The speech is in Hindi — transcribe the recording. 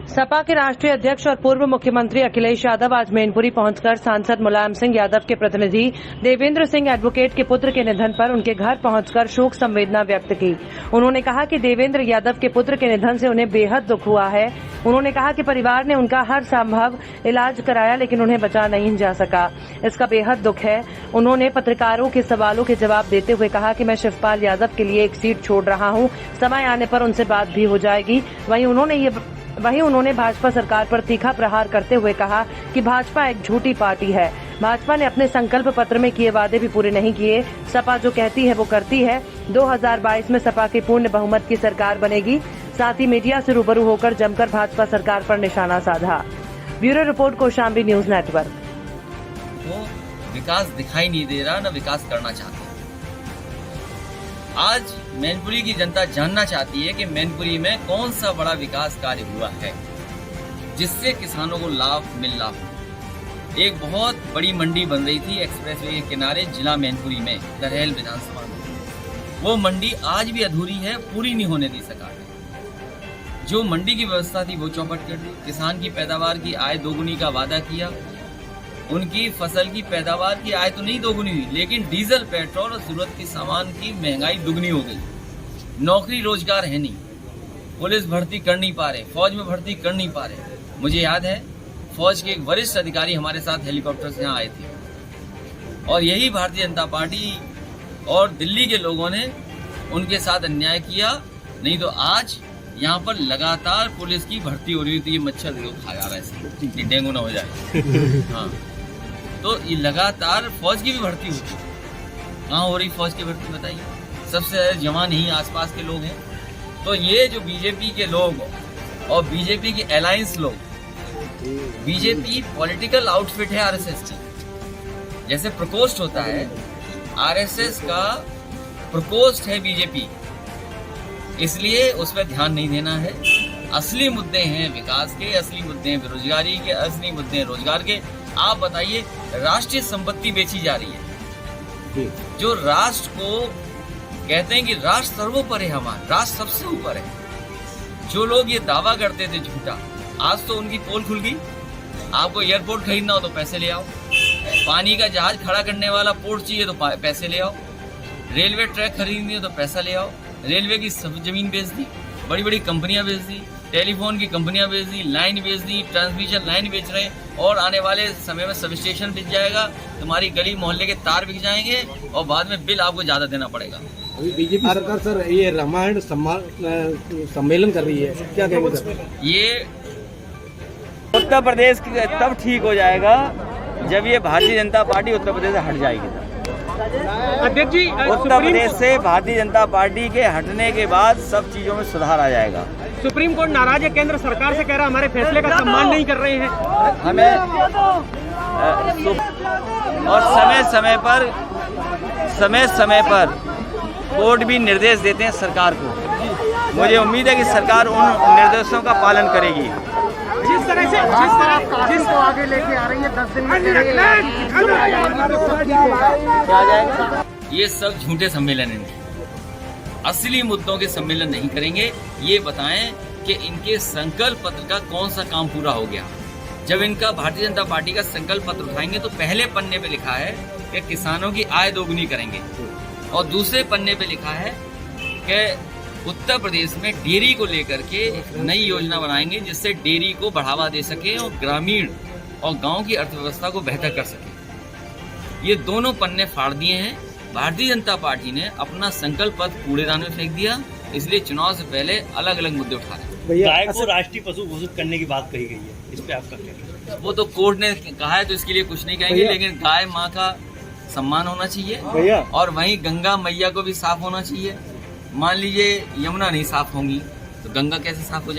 सपा के राष्ट्रीय अध्यक्ष और पूर्व मुख्यमंत्री अखिलेश यादव आज मैनपुरी पहुंचकर सांसद मुलायम सिंह यादव के प्रतिनिधि देवेंद्र सिंह एडवोकेट के पुत्र के निधन पर उनके घर पहुंचकर शोक संवेदना व्यक्त की। उन्होंने कहा कि देवेंद्र यादव के पुत्र के निधन से उन्हें बेहद दुख हुआ है। उन्होंने कहा कि परिवार ने उनका हर संभव इलाज कराया लेकिन उन्हें बचा नहीं जा सका, इसका बेहद दुख है। उन्होंने पत्रकारों के सवालों के जवाब देते हुए कहा कि मैं शिवपाल यादव के लिए एक सीट छोड़ रहा हूं, समय आने पर उनसे बात भी हो जाएगी। वहीं उन्होंने भाजपा सरकार पर तीखा प्रहार करते हुए कहा कि भाजपा एक झूठी पार्टी है। भाजपा ने अपने संकल्प पत्र में किए वादे भी पूरे नहीं किए। सपा जो कहती है वो करती है। 2022 में सपा की पूर्ण बहुमत की सरकार बनेगी। साथ ही मीडिया से रूबरू होकर जमकर भाजपा सरकार पर निशाना साधा। Bureau report Kaushambi news network. वो विकास दिखाई नहीं दे रहा, न विकास करना चाहते। आज मैनपुरी की जनता जानना चाहती है कि मैनपुरी में कौन सा बड़ा विकास कार्य हुआ है जिससे किसानों को लाभ मिल रहा हो। एक बहुत बड़ी मंडी बन रही थी एक्सप्रेसवे के किनारे जिला मैनपुरी में, दरहेल विधानसभा में। वो मंडी आज भी अधूरी है, पूरी नहीं होने दी सरकार ने। जो मंडी की व्यवस्था थी वो चौपट कर दी। किसान की पैदावार की आय दोगुनी का वादा किया। उनकी फसल की पैदावार की आय तो नहीं दोगुनी हुई, लेकिन डीजल, पेट्रोल और जरूरत के सामान की महंगाई दुगनी हो गई। नौकरी रोजगार है नहीं, पुलिस भर्ती कर नहीं पा रहे, फौज में भर्ती कर नहीं पा रहे। मुझे याद है फौज के एक वरिष्ठ अधिकारी हमारे साथ हेलीकॉप्टर से यहाँ आए थे और यही भारतीय जनता पार्टी और दिल्ली के लोगों ने उनके साथ अन्याय किया। नहीं तो आज यहाँ पर लगातार पुलिस की भर्ती हो रही थी। ये मच्छर खा जा रहा है, कि डेंगू ना हो जाए। हाँ, तो ये लगातार फौज की भी भर्ती होती है। कहाँ हो रही फौज की भर्ती बताइए? सबसे ज्यादा जवान ही आसपास के लोग हैं। तो ये जो बीजेपी के लोग और बीजेपी के अलायंस लोग, बीजेपी पॉलिटिकल आउटफिट है आरएसएस की। जैसे प्रकोष्ठ होता है, आरएसएस का प्रकोष्ठ है बीजेपी, इसलिए उस पर ध्यान नहीं देना है। असली मुद्दे हैं विकास के, असली मुद्दे हैं बेरोजगारी के, असली मुद्दे हैं रोजगार के। आप बताइए, राष्ट्रीय संपत्ति बेची जा रही है। जो राष्ट्र को कहते हैं कि राष्ट्र सर्वोपरि है, हमारा राष्ट्र सबसे ऊपर है। जो लोग ये दावा करते थे झूठा, आज तो उनकी पोल खुल गई। आपको एयरपोर्ट खरीदना हो तो पैसे ले आओ, पानी का जहाज खड़ा करने वाला पोर्ट चाहिए तो पैसे ले आओ, रेलवे ट्रैक खरीदनी हो तो पैसा ले आओ। रेलवे की सब जमीन बेच दी, बड़ी बड़ी कंपनियां बेच दी, टेलीफोन की कंपनियां बेच दी, लाइन बेच दी, ट्रांसमिशन लाइन बेच रहे हैं। और आने वाले समय में सब स्टेशन बिक जाएगा, तुम्हारी गली मोहल्ले के तार बिक जाएंगे और बाद में बिल आपको ज्यादा देना पड़ेगा। बीजेपी सरकार सर ये रामायण सम्मेलन कर रही है, क्या कहेंगे सर? ये उत्तर प्रदेश तब ठीक हो जाएगा जब ये भारतीय जनता पार्टी उत्तर प्रदेश से हट जाएगी। अध्यक्ष जी, उत्तर प्रदेश से भारतीय जनता पार्टी के हटने के बाद सब चीजों में सुधार आ जाएगा। सुप्रीम कोर्ट नाराज है, केंद्र सरकार से कह रहा हमारे फैसले का सम्मान नहीं कर रहे हैं। हमें और समय समय पर कोर्ट भी निर्देश देते हैं सरकार को। मुझे उम्मीद है कि सरकार उन निर्देशों का पालन करेगी। जिस तरह को आगे लेके आ रही है, 10 दिन में क्या जाएगा? ये सब झूठे सम्मेलन हैं, असली मुद्दों के सम्मेलन नहीं करेंगे। ये बताएं कि इनके संकल्प पत्र का कौन सा काम पूरा हो गया। जब इनका भारतीय जनता पार्टी का संकल्प पत्र उठाएंगे तो पहले पन्ने पे लिखा है कि किसानों की आय दोगुनी करेंगे और दूसरे पन्ने पे लिखा है कि उत्तर प्रदेश में डेयरी को लेकर के नई योजना बनाएंगे जिससे डेयरी को बढ़ावा दे सके और ग्रामीण और गांव की अर्थव्यवस्था को बेहतर कर सके। ये दोनों पन्ने फाड़ दिए हैं। भारतीय जनता पार्टी ने अपना संकल्प पत्र कूड़ेदान में फेंक दिया, इसलिए चुनाव से पहले अलग अलग मुद्दे उठा रहे। गाय को राष्ट्रीय पशु घोषित करने की बात कही गई है, इस पे आपका क्या? वो तो कोर्ट ने कहा है तो इसके लिए कुछ नहीं कहेंगे, लेकिन गाय माँ का सम्मान होना चाहिए और वहीं गंगा मैया को भी साफ होना चाहिए। मान लीजिए यमुना नहीं साफ होंगी तो गंगा कैसे साफ हो जाए?